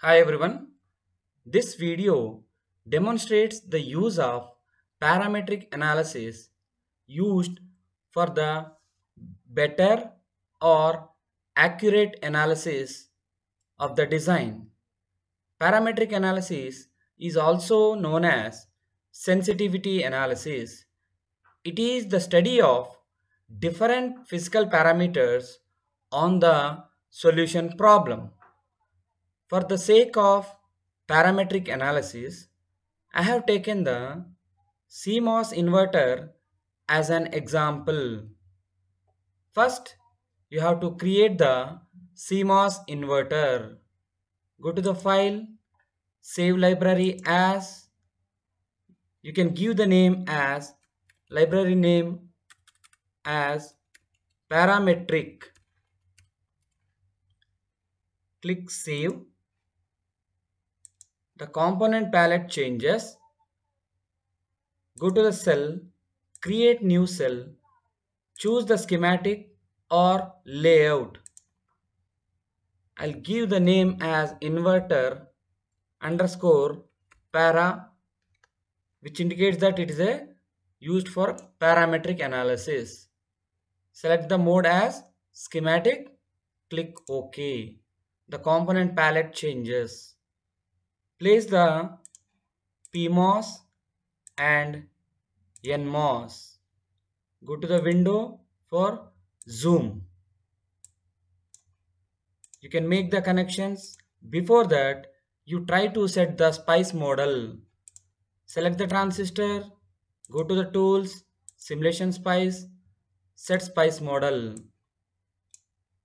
Hi everyone. This video demonstrates the use of parametric analysis used for the better or accurate analysis of the design. Parametric analysis is also known as sensitivity analysis. It is the study of different physical parameters on the solution problem. For the sake of parametric analysis, I have taken the CMOS inverter as an example. First, you have to create the CMOS inverter. Go to the file, save library as, you can give the name as, library name as parametric. Click save. The component palette changes. Go to the cell, create new cell, choose the schematic or layout. I'll give the name as inverter underscore para, which indicates that it is a used for parametric analysis. Select the mode as schematic, click OK. The component palette changes. Place the PMOS and NMOS. Go to the window for zoom. You can make the connections. Before that, you try to set the spice model. Select the transistor, go to the tools, simulation spice, set spice model.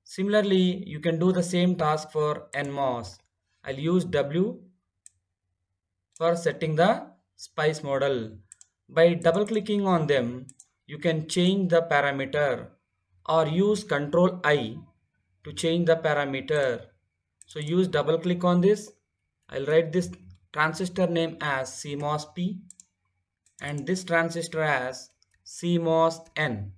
Similarly, you can do the same task for NMOS. I'll use W for setting the spice model. By double clicking on them, you can change the parameter or use Ctrl I to change the parameter. So use double click on this. I'll write this transistor name as CMOS P and this transistor as CMOS N.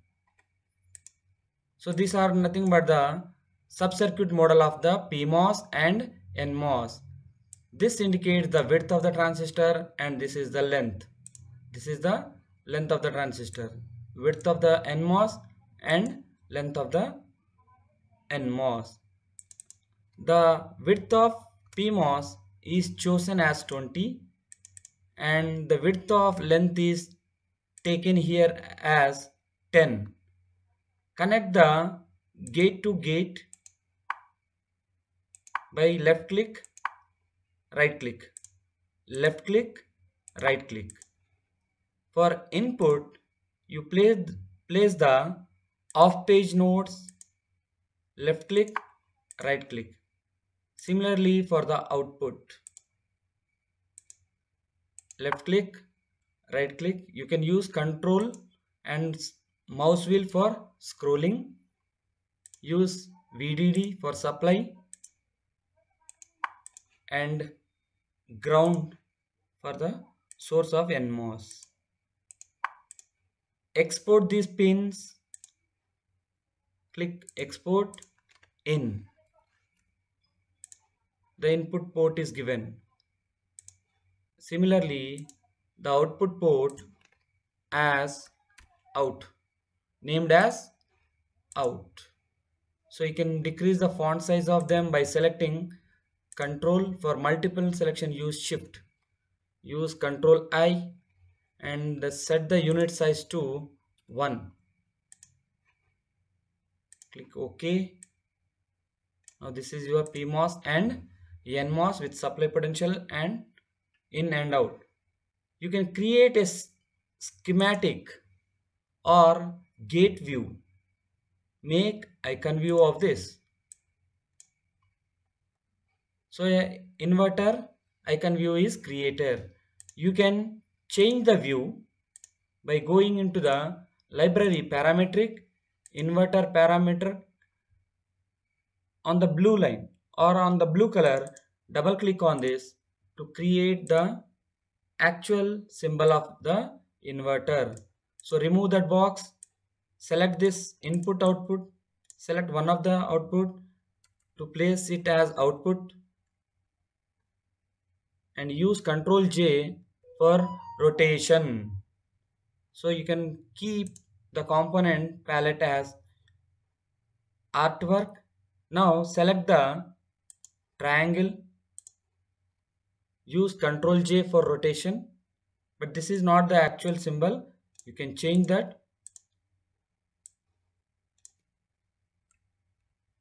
So these are nothing but the sub-circuit model of the PMOS and NMOS. This indicates the width of the transistor and this is the length. This is the length of the transistor, width of the NMOS and length of the NMOS. The width of PMOS is chosen as 20 and the width of length is taken here as 10. Connect the gate to gate by left click, right click, left click, right click. For input, you place the off page nodes, left click, right click. Similarly for the output, left click, right click. You can use control and mouse wheel for scrolling. Use VDD for supply and ground for the source of NMOS. Export these pins. Click export in. The input port is given. Similarly, the output port as out, named as out. So you can decrease the font size of them by selecting control. For multiple selection, use shift. Use control I and set the unit size to 1. Click OK. Now this is your PMOS and NMOS with supply potential and in and out. You can create a schematic or gate view. Make icon view of this. So a inverter icon view is created. You can change the view by going into the library parametric inverter parameter on the blue line or on the blue color. Double click on this to create the actual symbol of the inverter. So remove that box, select this input output, select one of the output to place it as output. and use Ctrl J for rotation. So you can keep the component palette as artwork. Now select the triangle, use Ctrl J for rotation, but this is not the actual symbol. You can change that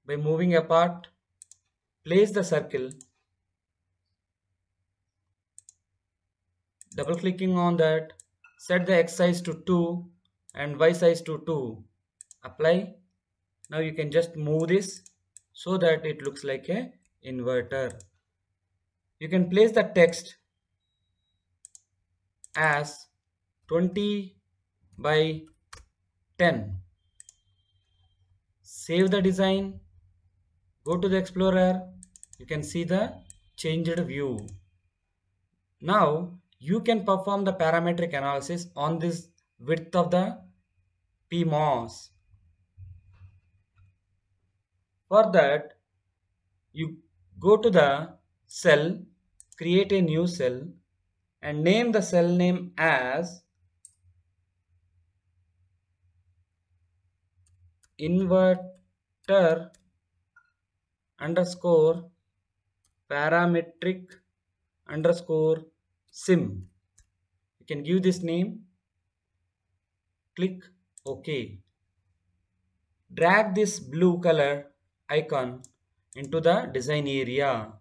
by moving apart. Place the circle, double clicking on that, set the X size to 2 and Y size to 2. Apply. Now you can just move this so that it looks like a inverter. You can place the text as 20 by 10. Save the design. Go to the Explorer. You can see the changed view. Now you can perform the parametric analysis on this width of the PMOS. For that, you go to the cell, create a new cell and name the cell name as inverter underscore parametric underscore sim. You can give this name, click OK. Drag this blue color icon into the design area.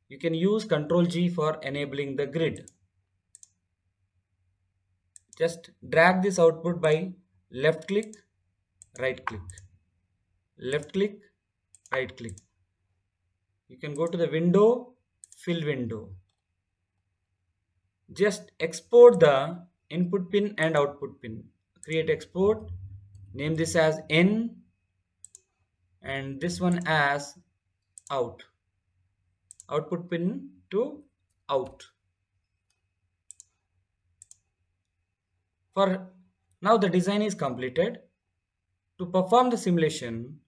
You can use Ctrl G for enabling the grid. Just drag this output by left click, right click, left click, right click. You can go to the window, fill window. Just export the input pin and output pin. Create export, name this as in and this one as out. Output pin to out. For now the design is completed. To perform the simulation,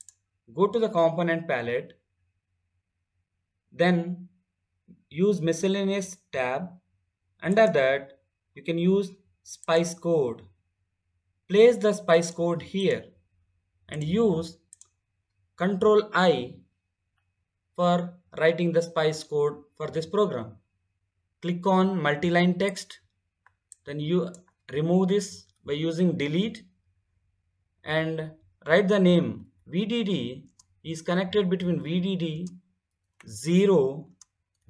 go to the component palette, then use miscellaneous tab. Under that you can use spice code. Place the spice code here and use Ctrl I for writing the spice code for this program. Click on multi-line text, then you remove this by using delete and write the name. VDD is connected between VDD 0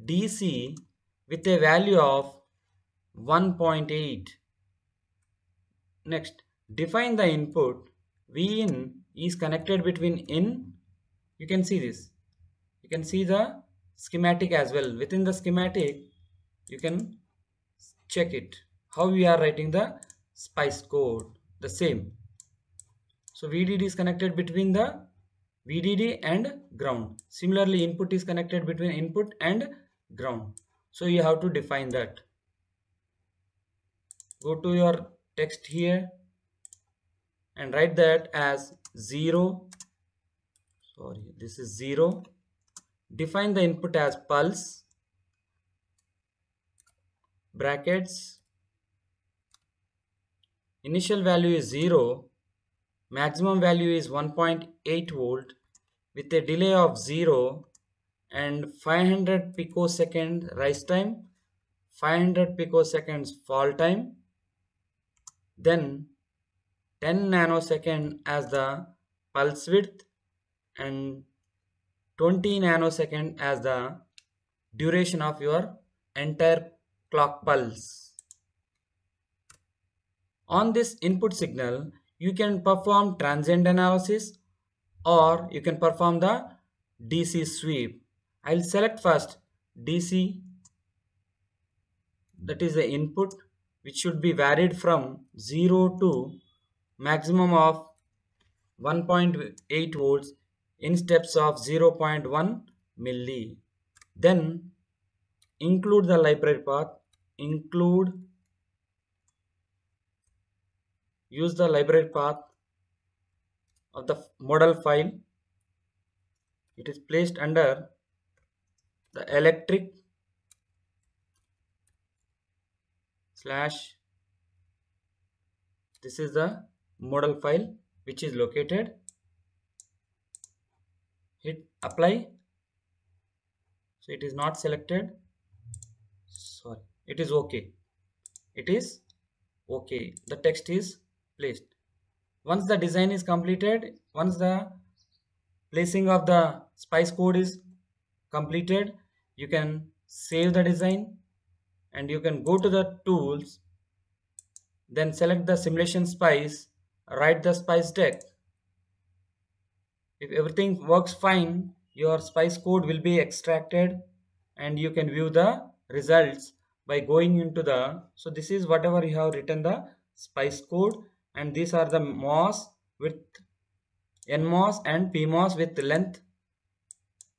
DC with a value of 1.8. Next, define the input. Vin is connected between in. You can see this. You can see the schematic as well. Within the schematic, you can check it. How we are writing the spice code. The same. So VDD is connected between the VDD and ground. Similarly, input is connected between input and ground. So you have to define that. Go to your text here and write that as 0. Sorry, this is 0. Define the input as pulse, brackets, initial value is 0, maximum value is 1.8 volt with a delay of 0 and 500 picosecond rise time, 500 picoseconds fall time, then 10 nanosecond as the pulse width and 20 nanosecond as the duration of your entire clock pulse. On this input signal, you can perform transient analysis or you can perform the DC sweep. I'll select first DC, that is the input, which should be varied from 0 to maximum of 1.8 volts in steps of 0.1 milli. Then include the library path, use the library path of the model file. It is placed under the electric slash, this is the model file which is located. Hit apply. So it is not selected. Sorry, it is okay. It is okay. The text is placed. Once the design is completed, once the placing of the spice code is completed, you can save the design and you can go to the tools, then select the simulation spice, write the spice deck. If everything works fine, your spice code will be extracted and you can view the results by going into the, so this is whatever you have written the spice code, and these are the MOS with NMOS and PMOS with length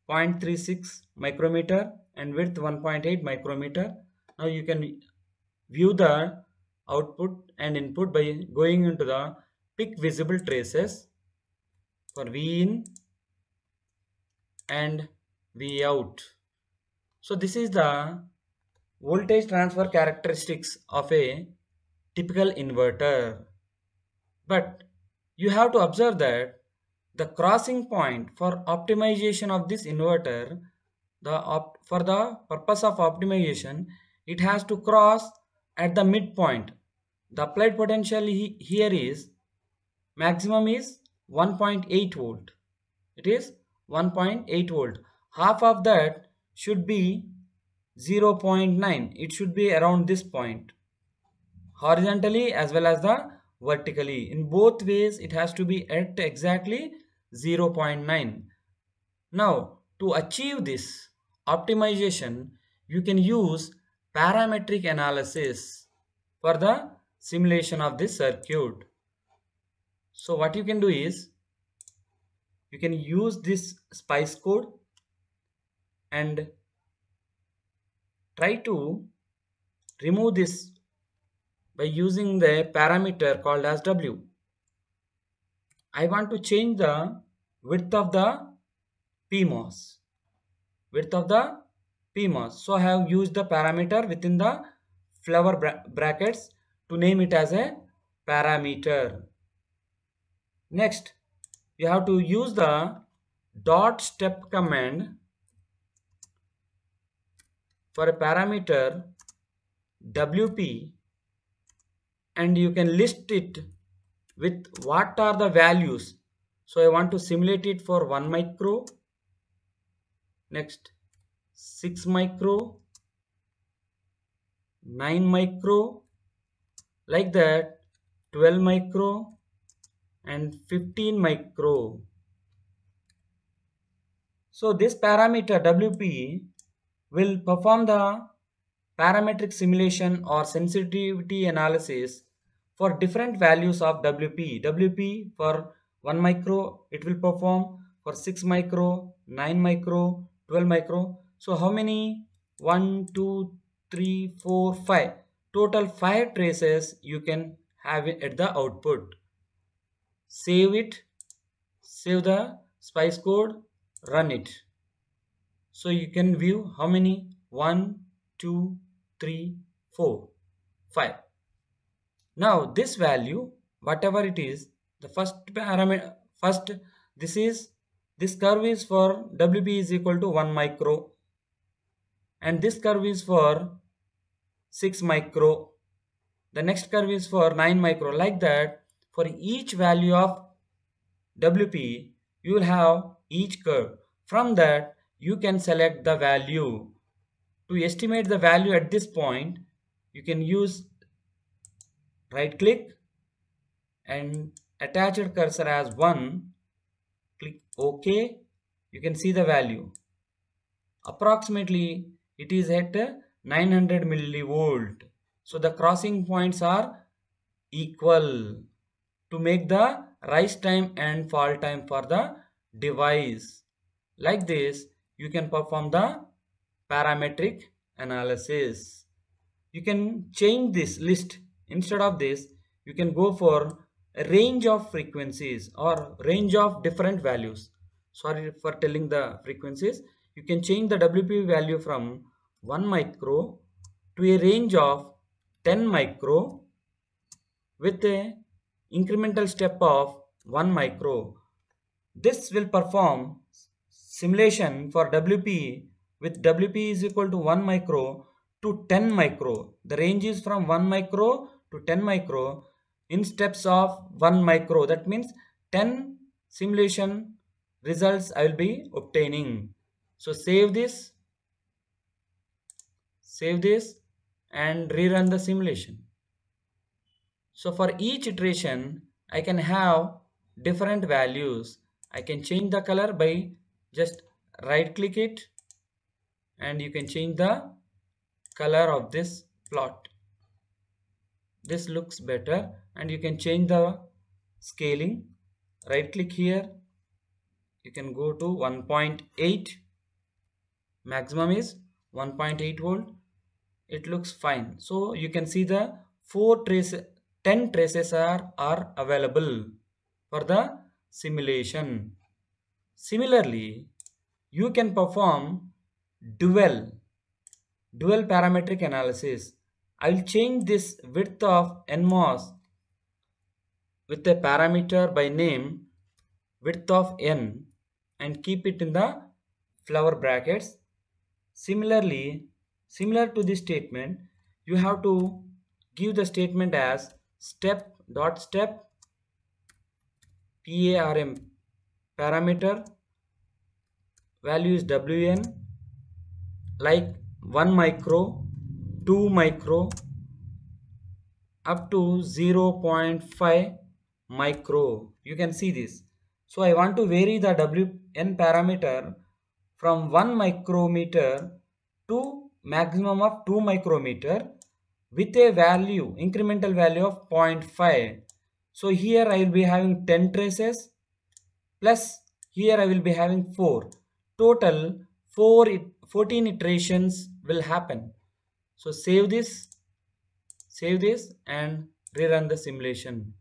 0.36 micrometer and width 1.8 micrometer. Now you can view the output and input by going into the pick visible traces for V in and V out. So this is the voltage transfer characteristics of a typical inverter. But you have to observe that the crossing point for optimization of this inverter, for the purpose of optimization, it has to cross at the midpoint. The applied potential here is maximum is 1.8 volt. It is 1.8 volt. Half of that should be 0.9. It should be around this point, horizontally as well as the vertically. In both ways it has to be at exactly 0.9. Now to achieve this optimization, you can use parametric analysis for the simulation of this circuit. So what you can do is, you can use this spice code and try to remove this by using the parameter called as W. I want to change the width of the PMOS. Width of the PMOS. So I have used the parameter within the flower brackets to name it as a parameter. Next, you have to use the dot step command for a parameter WP, and you can list it with what are the values. So I want to simulate it for 1 micro, next 6 micro, 9 micro, like that, 12 micro and 15 micro. So this parameter WP will perform the parametric simulation or sensitivity analysis for different values of WP. WP for 1 micro it will perform, for 6 micro, 9 micro, 12 micro. So how many? 1, 2, 3, 4, 5. Total 5 traces you can have it at the output. Save it, save the spice code, run it. So you can view how many? 1, 2, 3, 4, 5. Now this value, whatever it is, the first parameter, this curve is for WP is equal to 1 micro, and this curve is for 6 micro. The next curve is for 9 micro. Like that, for each value of WP, you will have each curve. From that, you can select the value. To estimate the value at this point, you can use right click and attached cursor as 1. Click OK. You can see the value. Approximately it is at 900 millivolt. So the crossing points are equal to make the rise time and fall time for the device. Like this, you can perform the parametric analysis. You can change this list. Instead of this, you can go for a range of frequencies or range of different values. Sorry for telling the frequencies. You can change the WP value from 1 micro to a range of 10 micro with a incremental step of 1 micro. This will perform simulation for WP with WP is equal to 1 micro to 10 micro. The range is from 1 micro to 10 micro in steps of 1 micro. That means 10 simulation results I will be obtaining. So save this and rerun the simulation. So for each iteration I can have different values. I can change the color by just right click it and you can change the color of this plot. This looks better, and you can change the scaling. Right click here, you can go to 1.8. maximum is 1.8 volt. It looks fine. So you can see the 10 traces are available for the simulation. Similarly, you can perform dual parametric analysis. I will change this width of NMOS with a parameter by name width of n and keep it in the flower brackets. Similarly, similar to this statement, you have to give the statement as step PARM parameter value is WN like 1 micro, 2 micro up to 0.5 micro. You can see this. So I want to vary the WN parameter from 1 micrometer to maximum of 2 micrometer with a value, incremental value of 0.5. So here I will be having 10 traces plus here I will be having 4. Total 14 iterations will happen. So save this and rerun the simulation.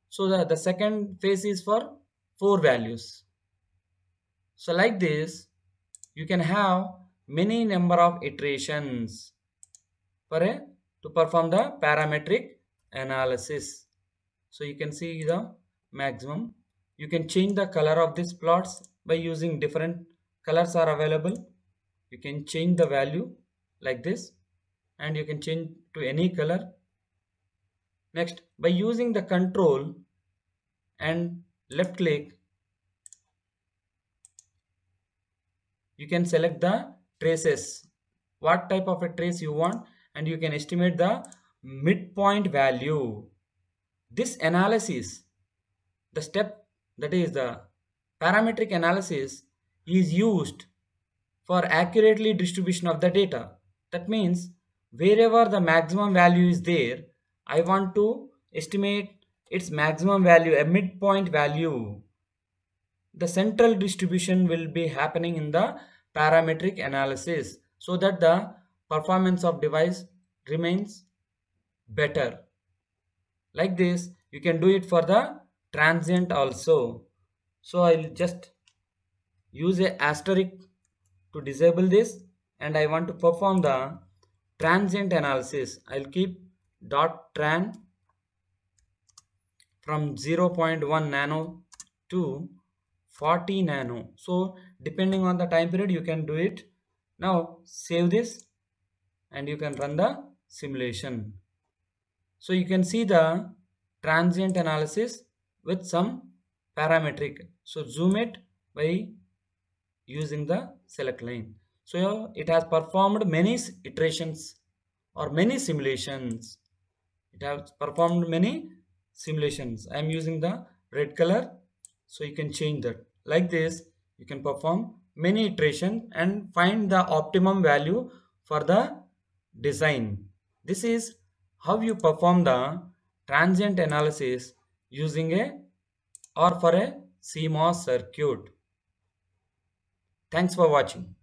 So the second phase is for 4 values. So like this, you can have many number of iterations to perform the parametric analysis. So you can see the maximum. You can change the color of these plots by using different colors are available. You can change the value like this and you can change to any color. Next, by using the control and left click, you can select the traces, what type of a trace you want, and you can estimate the midpoint value. This analysis, the step that is the parametric analysis, is used for accurately distribution of the data. That means wherever the maximum value is there, I want to estimate its maximum value, a midpoint value. The central distribution will be happening in the parametric analysis so that the performance of device remains better. Like this, you can do it for the transient also. So I'll just use a asterisk to disable this, and I want to perform the transient analysis. I'll keep .tran from 0.1 nano to 40 nano. So depending on the time period you can do it. Now save this and you can run the simulation. So you can see the transient analysis with some parametric. So zoom it by using the select line. So it has performed many iterations or many simulations. It has performed many simulations. I am using the red color, so you can change that. Like this, you can perform many iterations and find the optimum value for the design. This is how you perform the transient analysis using for a CMOS circuit. Thanks for watching.